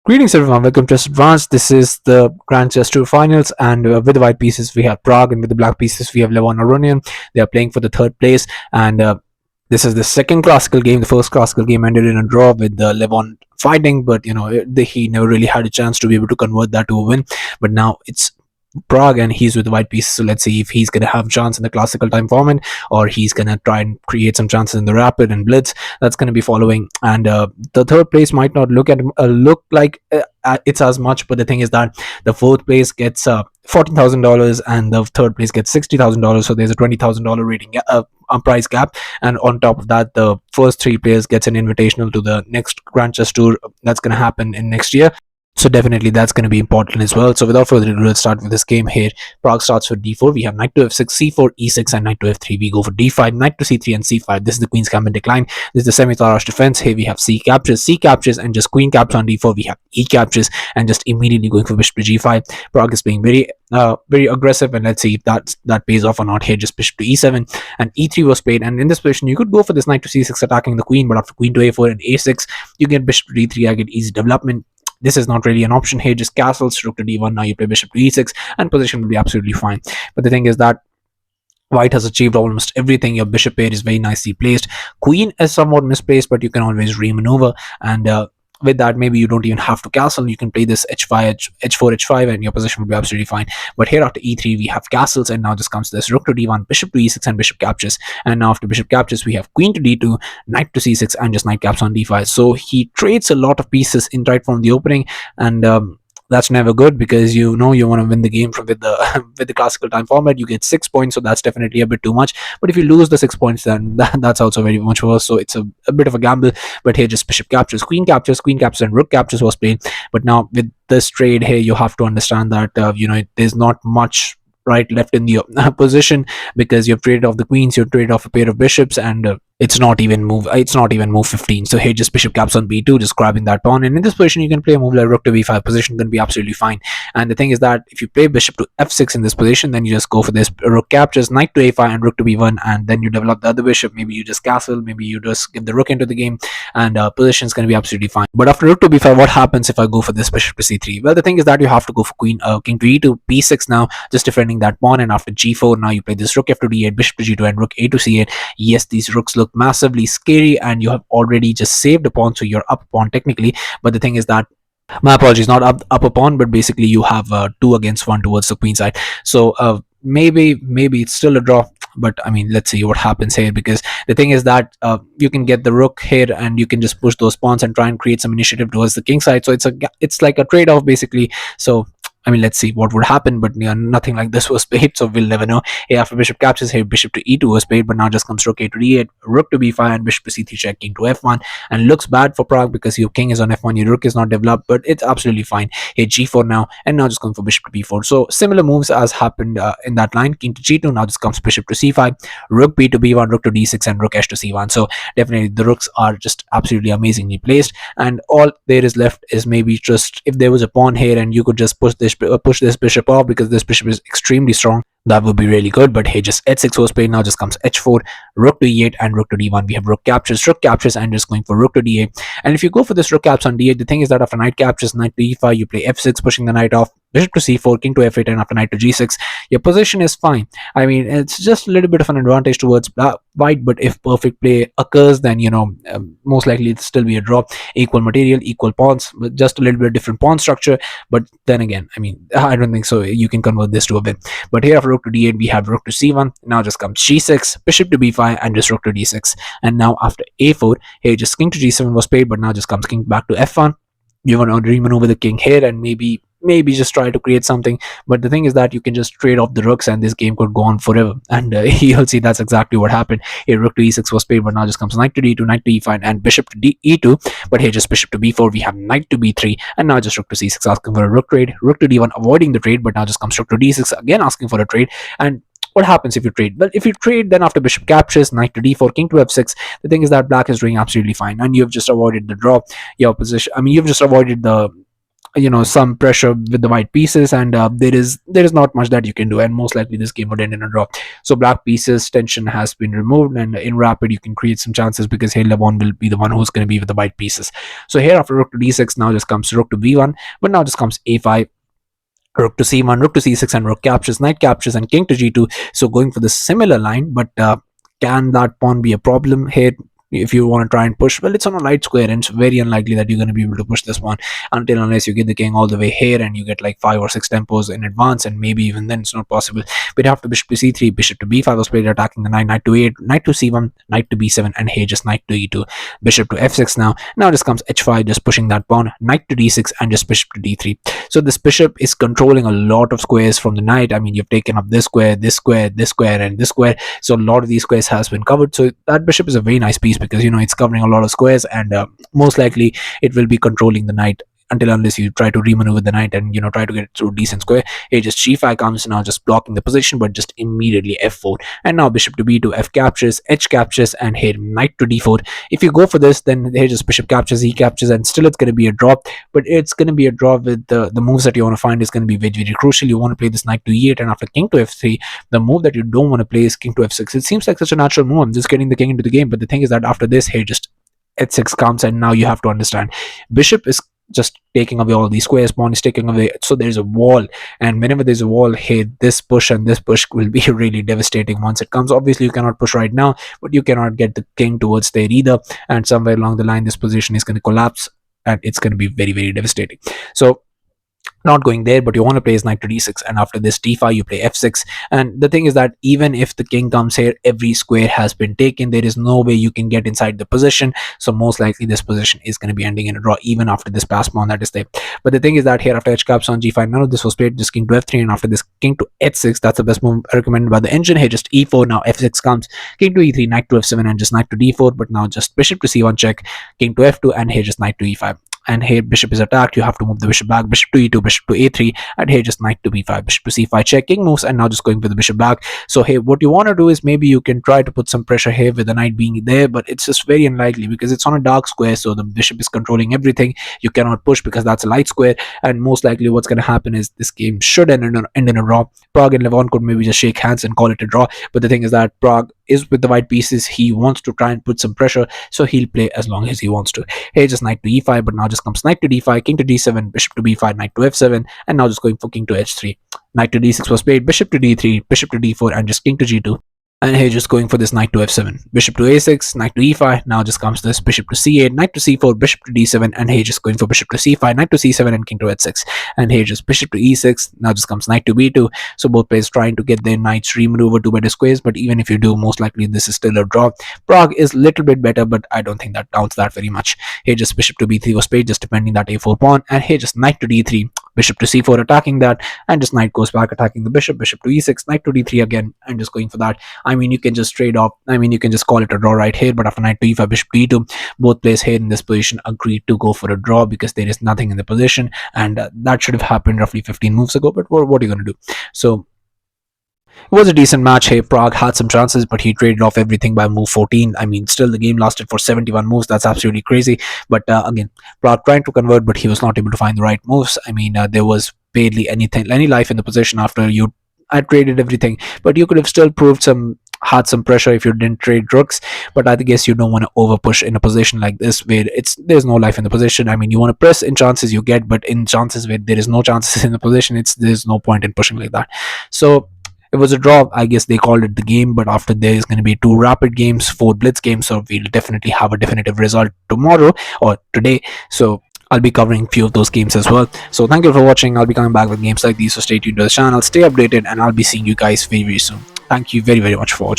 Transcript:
Greetings everyone, welcome to Advanced. This is the Grand Chess Tour Finals, and with the white pieces we have Pragg, and with the black pieces we have Levon Aronian. They are playing for the third place, and this is the second classical game. The first classical game ended in a draw with Levon fighting, but he never really had a chance to be able to convert that to a win. But now it's Pragg and he's with the white pieces, so let's see if he's gonna have a chance in the classical time format, or he's gonna try and create some chances in the rapid and blitz. That's gonna be following, and the third place might not look like it's as much, but the thing is that the fourth place gets $14,000 and the third place gets $60,000, so there's a $20,000 rating price gap. And on top of that, the first three players gets an invitational to the next Grand Chess Tour that's going to happen in next year. So definitely that's going to be important as well. So without further ado, let's start with this game here. Pragg starts with d4. We have knight to f6, c4, e6, and knight to f3. We go for d5, knight to c3, and c5. This is the queen's gambit decline. This is the semi-Tarrasch defense. Here we have c captures, and just queen captures on d4. We have e captures, and just immediately going for bishop to g5. Pragg is being very aggressive, and let's see if that pays off or not. Here just bishop to e7, and e3 was played. And in this position, you could go for this knight to c6 attacking the queen, but after queen to a4 and a6, you get bishop to d3. I get easy development. This is not really an option here. Just castles, rook to d1. Now you play bishop to e6, and position will be absolutely fine. But the thing is that white has achieved almost everything. Your bishop pair is very nicely placed. Queen is somewhat misplaced, but you can always remaneuver. And with that, maybe you don't even have to castle. You can play this h5, h4, h5, and your position will be absolutely fine. But here after e3, we have castles, and now just comes this rook to d1, bishop to e6, and bishop captures. And now after bishop captures, we have queen to d2, knight to c6, and just knight caps on d5. So he trades a lot of pieces in right from the opening, and that's never good, because you want to win the game with the classical time format. You get 6 points, so that's definitely a bit too much. But if you lose the 6 points, then that's also very much worse. So it's a bit of a gamble. But here just bishop captures, queen captures, and rook captures was played. But now with this trade here, you have to understand that there's not much right left in the position, because you've traded off the queens, you've traded off a pair of bishops, and it's not even move 15. So here just bishop caps on b2, just grabbing that pawn. And in this position, you can play a move like rook to b5. Position going to be absolutely fine. And the thing is that if you play bishop to f6 in this position, then you just go for this rook captures, knight to a5, and rook to b1, and then you develop the other bishop. Maybe you just castle, maybe you just give the rook into the game, and position is going to be absolutely fine. But after rook to b5, what happens if I go for this bishop to c3? Well, the thing is that you have to go for king to e2, b6 now, just defending that pawn. And after g4, now you play this rook f to d8, bishop to g2, and rook a to c8. Yes, these rooks look massively scary, and you have already just saved a pawn, so you're up a pawn technically. But the thing is that, my apologies, not up a pawn, but basically you have 2 against 1 towards the queen side. So maybe it's still a draw. But I mean, let's see what happens here, because the thing is that you can get the rook here, and you can just push those pawns and try and create some initiative towards the king side. So it's like a trade-off basically. So I mean, let's see what would happen, but nothing like this was played, so we'll never know. Here after bishop captures, here bishop to e2 was played, but now just comes rook a to d8, rook to b5, and bishop to c3 check, king to f1. And looks bad for Pragg, because your king is on f1, your rook is not developed, but it's absolutely fine. Here g4 now, and now just going for bishop to b4. So similar moves as happened in that line. King to g2, now just comes bishop to c5, rook b to b1, rook to d6, and rook h to c1. So definitely the rooks are just absolutely amazingly placed, and all there is left is maybe just if there was a pawn here and you could just push this bishop off, because this bishop is extremely strong. That would be really good. But hey, just h6 was played. Now just comes h4, rook to e8, and rook to d1. We have rook captures, and just going for rook to d8. And if you go for this rook caps on d8, the thing is that after knight captures, knight to e5, you play f6, pushing the knight off, bishop to c4, king to f8, and after knight to g6, your position is fine. I mean, it's just a little bit of an advantage towards white, but if perfect play occurs, then most likely it'll still be a draw. Equal material, equal pawns, but just a little bit different pawn structure. But then again, I mean, I don't think so you can convert this to a win. But here after rook to d8, we have rook to c1. Now just comes g6, bishop to b5, and just rook to d6. And now after a4, here just king to g7 was played, but now just comes king back to f1. You want to remaneuver the king here, and maybe just try to create something. But the thing is that you can just trade off the rooks, and this game could go on forever. And you'll see that's exactly what happened. Here rook to e6 was played, but now just comes knight to d2, knight to e5, and bishop to e2. But here just bishop to b4, we have knight to b3, and now just rook to c6 asking for a rook trade, rook to d1 avoiding the trade, but now just comes rook to d6 again asking for a trade. And what happens if you trade? Well, if you trade, then after bishop captures, knight to d4, king to f6, the thing is that black is doing absolutely fine, and you've just avoided the draw. Your position, I mean, you've just avoided the some pressure with the white pieces, and there is not much that you can do, and most likely this game would end in a draw. So black pieces tension has been removed, and in rapid you can create some chances because here Levon will be the one who's going to be with the white pieces. So here after rook to d6, now just comes rook to b1, but now just comes a5, rook to c1, rook to c6, and rook captures, knight captures, and king to g2. So going for the similar line, but can that pawn be a problem here? If you want to try and push, well, it's on a light square, and it's very unlikely that you're going to be able to push this one until unless you get the king all the way here and you get like 5 or 6 tempos in advance, and maybe even then it's not possible. But after bishop to c3, bishop to b5 was played, attacking the knight, knight to 8, knight to c1, knight to b7, and here just knight to e2, bishop to f6. Now just comes h5, just pushing that pawn, knight to d6, and just bishop to d3. So this bishop is controlling a lot of squares from the knight. I mean, you've taken up this square, this square, this square, and this square. So a lot of these squares has been covered. So that bishop is a very nice piece because it's covering a lot of squares, and most likely it will be controlling the knight until unless you try to remaneuver the knight and try to get it through a decent square. Here just g5 comes, now just blocking the position, but just immediately f4, and now bishop to b2, f captures, h captures, and here knight to d4. If you go for this, then here just bishop captures, e captures, and still it's going to be a draw. But it's going to be a draw with the moves that you want to find is going to be very, very crucial. You want to play this knight to e8, and after king to f3, the move that you don't want to play is king to f6. It seems like such a natural move. I'm just getting the king into the game, but the thing is that after this, here just h6 comes, and now you have to understand bishop is just taking away all these squares, pawn is taking away, so there's a wall, and whenever there's a wall here, this push and this push will be really devastating once it comes. Obviously you cannot push right now, but you cannot get the king towards there either, and somewhere along the line this position is going to collapse, and it's going to be very, very devastating. So not going there, but you want to play is knight to d6, and after this d5 you play f6. And the thing is that even if the king comes here, every square has been taken, there is no way you can get inside the position, so most likely this position is going to be ending in a draw even after this pass pawn that is there. But the thing is that here after h caps on g5, none of this was played, just king to f3, and after this king to h6, that's the best move recommended by the engine. Here just e4, now f6 comes, king to e3, knight to f7, and just knight to d4, but now just bishop to c1 check, king to f2, and here just knight to e5. And here bishop is attacked, you have to move the bishop back, bishop to e2, bishop to a3, and here just knight to b5, bishop to c5 check, king moves, and now just going for the bishop back. So here what you want to do is maybe you can try to put some pressure here with the knight being there, but it's just very unlikely because it's on a dark square, so the bishop is controlling everything. You cannot push because that's a light square, and most likely what's going to happen is this game should end in a draw. Pragg and Levon could maybe just shake hands and call it a draw, but the thing is that Pragg is with the white pieces, he wants to try and put some pressure, so he'll play as long as he wants to. Here just knight to e5, but now just comes knight to d5, king to d7, bishop to b5, knight to f7, and now just going for king to h3. Knight to d6 was played, bishop to d3, bishop to d4, and just king to g2. And here just going for this knight to f7, bishop to a6, knight to e5, now just comes this bishop to c8, knight to c4, bishop to d7, and here just going for bishop to c5, knight to c7, and king to h6. And here just bishop to e6, now just comes knight to b2. So both players trying to get their knights remaneuvered to better squares, but even if you do, most likely this is still a draw. Pragg is a little bit better, but I don't think that counts that very much. Here just bishop to b3 was played, just defending that a4 pawn, and here just knight to d3, bishop to c4 attacking that, and just knight goes back attacking the bishop, bishop to e6, knight to d3 again, and just going for that. I mean, you can just trade off, you can just call it a draw right here, but after knight to e5, bishop to e2, both players here in this position agreed to go for a draw because there is nothing in the position, and that should have happened roughly 15 moves ago, but what are you going to do? So it was a decent match here. Pragg had some chances, but he traded off everything by move 14. I mean, still the game lasted for 71 moves. That's absolutely crazy. But again, Pragg trying to convert, but he was not able to find the right moves. I mean, there was barely any life in the position after you had traded everything. But you could have still had some pressure if you didn't trade rooks, but I guess you don't want to over push in a position like this where there's no life in the position. I mean, you want to press in chances you get, but in chances where there is no chances in the position, there's no point in pushing like that. So it was a draw. I guess they called it the game, but after there is going to be 2 rapid games, 4 blitz games, so we'll definitely have a definitive result tomorrow or today. So I'll be covering a few of those games as well. So thank you for watching. I'll be coming back with games like these, so stay tuned to the channel, stay updated, and I'll be seeing you guys very, very soon. Thank you very, very much for watching.